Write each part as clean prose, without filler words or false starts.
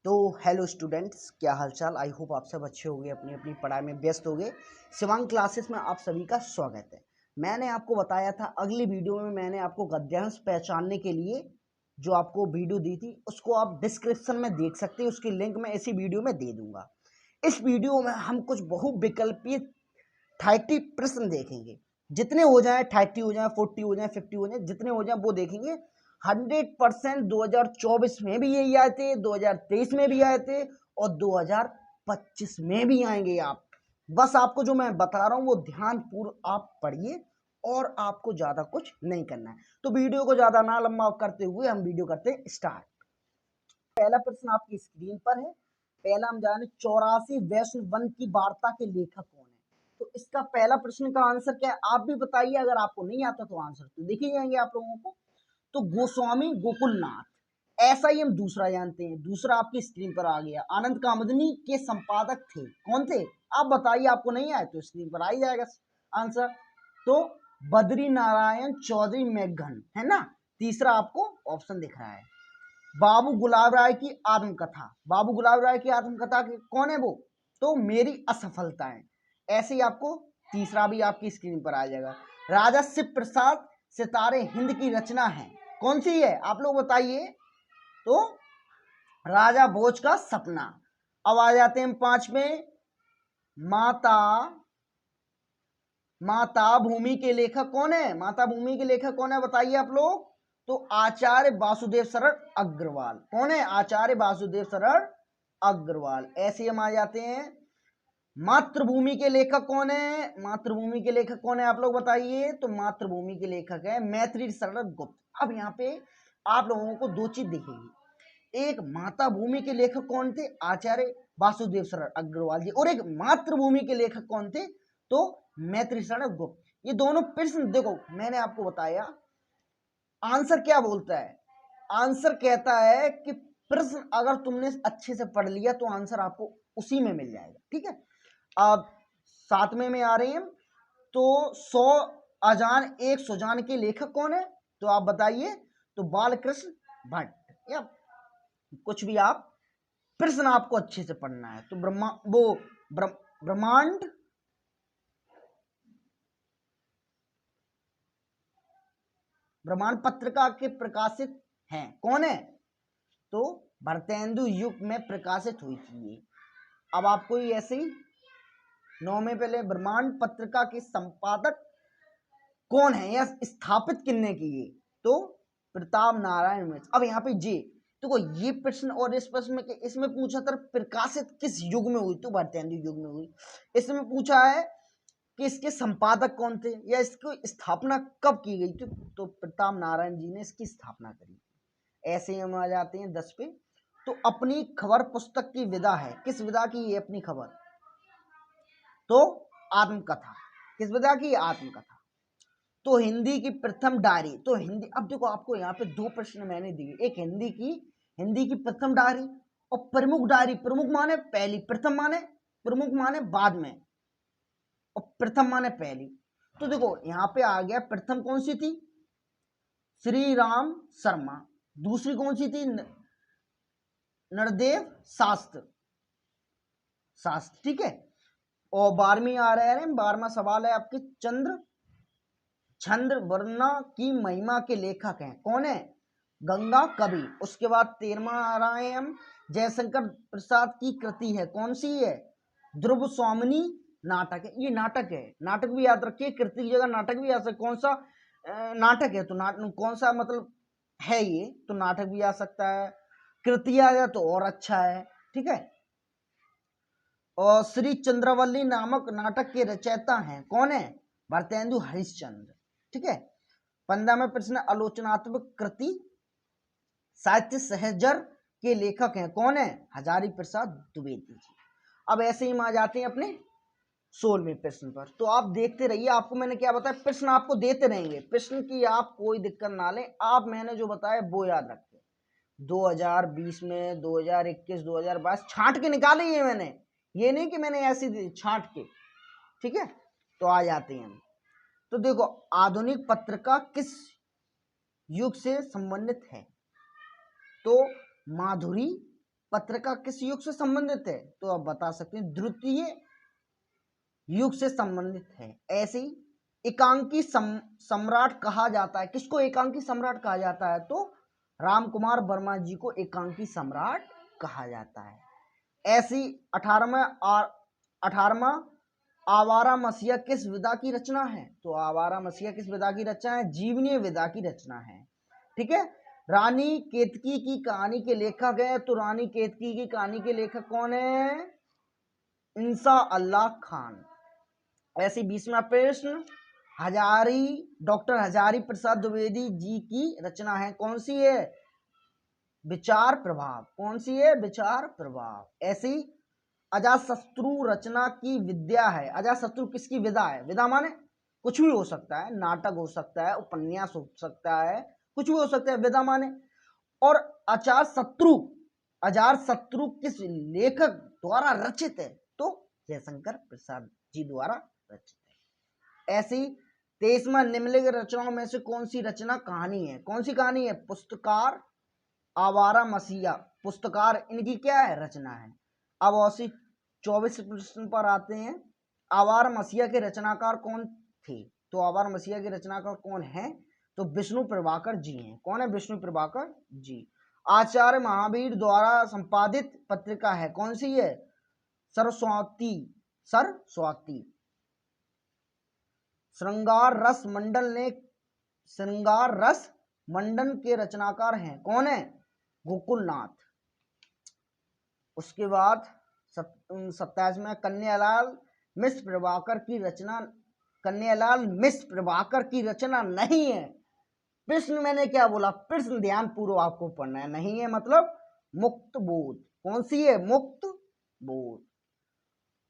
तो hello students, क्या हालचाल। आई होप आप सब अच्छे होंगे, अपनी अपनी पढ़ाई में व्यस्त होंगे। शिवांग क्लासेस में आप सभी का स्वागत है। मैंने आपको बताया था अगली वीडियो में, मैंने आपको गद्यांश पहचानने के लिए जो आपको वीडियो दी थी उसको आप डिस्क्रिप्शन में देख सकते हैं, उसकी लिंक मैं इसी वीडियो में दे दूंगा। इस वीडियो में हम कुछ बहुविकल्पीय 30 प्रश्न देखेंगे। जितने हो जाए 30 हो जाए, 40 हो जाए, 50 हो जाए, जितने हो जाए वो देखेंगे। 100% 2024 में भी यही आए थे, 2023 में भी आए थे और 2025 में भी आएंगे। आप बस आपको जो मैं बता रहा हूं वो ध्यान पूर्वक आप पढ़िए और आपको ज्यादा कुछ नहीं करना है। तो वीडियो को ज्यादा ना लंबा करते हुए हम वीडियो करते हैं स्टार्ट। पहला प्रश्न आपकी स्क्रीन पर है। पहला हम जाने 84 वैष्णव वन की वार्ता के लेखक कौन है। तो इसका पहला प्रश्न का आंसर क्या है आप भी बताइए। अगर आपको नहीं आता तो आंसर तो दिख ही जाएंगे आप लोगों को। तो गोस्वामी गोकुलनाथ। ऐसा ही हम दूसरा जानते हैं। दूसरा आपकी स्क्रीन पर आ गया। आनंद कामदनी के संपादक थे, कौन थे आप बताइए। आपको नहीं आए तो स्क्रीन पर आ ही जाएगा आंसर। तो बद्री नारायण चौधरी मेघन है ना। तीसरा आपको ऑप्शन दिख रहा है। बाबू गुलाब राय की आत्मकथा। बाबू गुलाब राय की आत्मकथा कौन है वो। तो मेरी असफलताएं। ऐसे ही आपको तीसरा भी आपकी स्क्रीन पर आ जाएगा। राजा शिव प्रसाद सितारे हिंद की रचना है, कौन सी है आप लोग बताइए। तो राजा भोज का सपना। अब आ जाते हैं पांचवें। माता माता भूमि के लेखक कौन है। माता भूमि के लेखक कौन है बताइए आप लोग। तो आचार्य वासुदेव सरल अग्रवाल। कौन है आचार्य वासुदेव सरल अग्रवाल। ऐसे हम आ जाते हैं। मातृभूमि के लेखक कौन है। मातृभूमि के लेखक कौन है आप लोग बताइए। तो मातृभूमि के लेखक है मैत्री शरण गुप्त। अब यहाँ पे आप लोगों को दो चीज दिखेगी। एक माता भूमि के लेखक कौन थे, आचार्य वासुदेव शरण अग्रवाल जी, और एक मातृभूमि के लेखक कौन थे, तो मैत्री शरण गुप्त। ये दोनों प्रश्न देखो, मैंने आपको बताया आंसर क्या बोलता है। आंसर कहता है कि प्रश्न अगर तुमने अच्छे से पढ़ लिया तो आंसर आपको उसी में मिल जाएगा। ठीक है। अब सातवें में आ रहे हैं। तो 100 अजान एक सुजान के लेखक कौन है तो आप बताइए। तो बालकृष्ण भट्ट। या कुछ भी आप प्रश्न आपको अच्छे से पढ़ना है। तो ब्रह्मांड ब्रह्मांड पत्रिका के प्रकाशित हैं, कौन है। तो भारतेंदु युग में प्रकाशित हुई थी ये। अब आपको ये ऐसे ही 9 में पहले ब्रह्मांड पत्रिका के संपादक कौन है या स्थापित किसने किए। तो प्रताप नारायण मिश्र। अब यहाँ पे जे देखो ये प्रश्न और इस प्रश्न में इसमें पूछा था प्रकाशित किस युग में हुई। तो भारतेंदु युग में हुई। इसमें पूछा है कि इसके संपादक कौन थे या इसकी स्थापना कब की गई थी। तो प्रताप नारायण जी ने इसकी स्थापना करी। ऐसे ही हम आ जाते हैं 10 पे। तो अपनी खबर पुस्तक की विधा है, किस विधा की है अपनी खबर। तो आत्मकथा। किस विधा की आत्मकथा। तो हिंदी की प्रथम डायरी। तो हिंदी, अब देखो आपको यहाँ पे दो प्रश्न मैंने दिए। एक हिंदी की प्रथम डायरी और प्रमुख डायरी। प्रमुख माने पहली, प्रथम माने प्रमुख माने बाद में और प्रथम माने पहली। तो देखो यहाँ पे आ गया प्रथम कौन सी थी, श्री राम शर्मा। दूसरी कौन सी थी, नरदेव शास्त्र। ठीक है। और 12वीं आ रहा है, 12वां सवाल है आपके। छंद वर्णा की महिमा के लेखक हैं, कौन है, गंगा कवि। उसके बाद 13वां आ रहा है हम। जयशंकर प्रसाद की कृति है, कौन सी है, ध्रुव स्वामिनी नाटक है। ये नाटक है, नाटक भी याद रखिए, कृति की जगह नाटक भी आ सकता। कौन सा नाटक है तो कौन सा मतलब है ये, तो नाटक भी आ सकता है। कृति आ जाए तो और अच्छा है। ठीक है। और श्री चंद्रवल्ली नामक नाटक के रचयिता हैं, कौन है, भारतेंदु हरिश्चंद्र। ठीक है। 15वां प्रश्न आलोचनात्मक कृति साहित्य सहजर के लेखक हैं, कौन है, हजारी प्रसाद द्विवेदी जी। अब ऐसे ही हम आ जाते हैं अपने 16वें प्रश्न पर। तो आप देखते रहिए, आपको मैंने क्या बताया, प्रश्न आपको देते रहेंगे। प्रश्न की आप कोई दिक्कत ना लें, आप मैंने जो बताया वो याद रखें। 2020 में 2021 2022 छांट के निकाले ये मैंने, ये नहीं कि मैंने ऐसी छांट के। ठीक है। तो आ जाते हैं हम। तो देखो आधुनिक पत्रिका किस युग से संबंधित है। तो माधुरी पत्रिका किस युग से संबंधित है? तो आप बता सकते हैं द्वितीय युग से संबंधित है। ऐसे ही एकांकी सम्राट कहा जाता है, किसको एकांकी सम्राट कहा जाता है? तो राम कुमार वर्मा जी को एकांकी सम्राट कहा जाता है। ऐसी 18वां आवारा मसीहा किस विधा की रचना है? तो आवारा मसीहा किस विधा की रचना है? जीवनीय विधा की रचना है। ठीक है। रानी केतकी की कहानी के लेखक है, तो रानी केतकी की कहानी के लेखक कौन है? इंसा अल्लाह खान। ऐसे 20वां प्रश्न, डॉक्टर हजारी प्रसाद द्विवेदी जी की रचना है, कौन सी है? विचार प्रभाव। कौन सी है? विचार प्रभाव। ऐसी अजातशत्रु रचना की विद्या है। अजातशत्रु किसकी विधा है? विधा माने कुछ भी हो सकता है, नाटक हो सकता है, उपन्यास हो सकता है, कुछ भी हो सकता है, विधा माने। और अजातशत्रु किस लेखक द्वारा रचित है? तो जयशंकर प्रसाद जी द्वारा रचित है। ऐसी 23वां निम्नलिखित रचनाओं में से कौन सी रचना कहानी है? कौन सी कहानी है? पुस्तकार आवारा मसीहा। पुस्तकार इनकी क्या है? रचना है। अब औसी 24 प्रश्न पर आते हैं। आवारा मसीहा के रचनाकार कौन थे? तो आवारा मसीहा के रचनाकार कौन है? तो विष्णु प्रभाकर जी हैं। कौन है? विष्णु प्रभाकर जी। आचार्य महावीर द्वारा संपादित पत्रिका है, कौन सी है? सरस्वती। श्रृंगार रस मंडन के रचनाकार हैं, कौन है? गोकुलनाथ। उसके बाद 27वां कन्यालाल मिश्र प्रभाकर की रचना नहीं है। प्रश्न मैंने क्या बोला? प्रश्न ध्यान पूर्वक आपको पढ़ना है। नहीं है मतलब मुक्त बोध। कौन सी है? मुक्त बोध।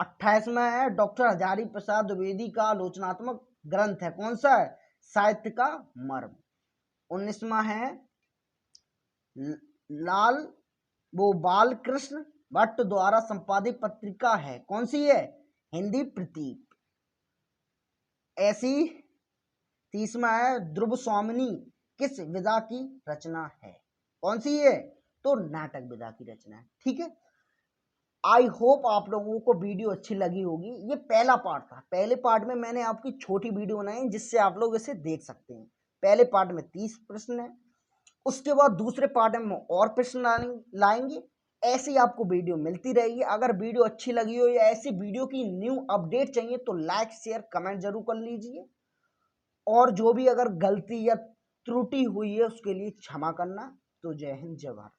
28वां है डॉक्टर हजारी प्रसाद द्विवेदी का आलोचनात्मक ग्रंथ है, कौन सा है? साहित्य का मर्म। 19वां है बालकृष्ण भट्ट द्वारा संपादित पत्रिका है, कौन सी है? हिंदी प्रतीक। ऐसी 30वां है ध्रुव स्वामिनी किस विधा की रचना है? कौन सी है? तो नाटक विधा की रचना है। ठीक है। आई होप आप लोगों को वीडियो अच्छी लगी होगी। ये पहला पार्ट था। पहले पार्ट में मैंने आपकी छोटी वीडियो बनाई जिससे आप लोग इसे देख सकते हैं। पहले पार्ट में 30 प्रश्न है, उसके बाद दूसरे पार्ट में और प्रश्न लाएंगे। ऐसे ही आपको वीडियो मिलती रहेगी। अगर वीडियो अच्छी लगी हो या ऐसी वीडियो की न्यू अपडेट चाहिए तो लाइक शेयर कमेंट जरूर कर लीजिए। और जो भी अगर गलती या त्रुटि हुई है उसके लिए क्षमा करना। तो जय हिंद, जय भारत।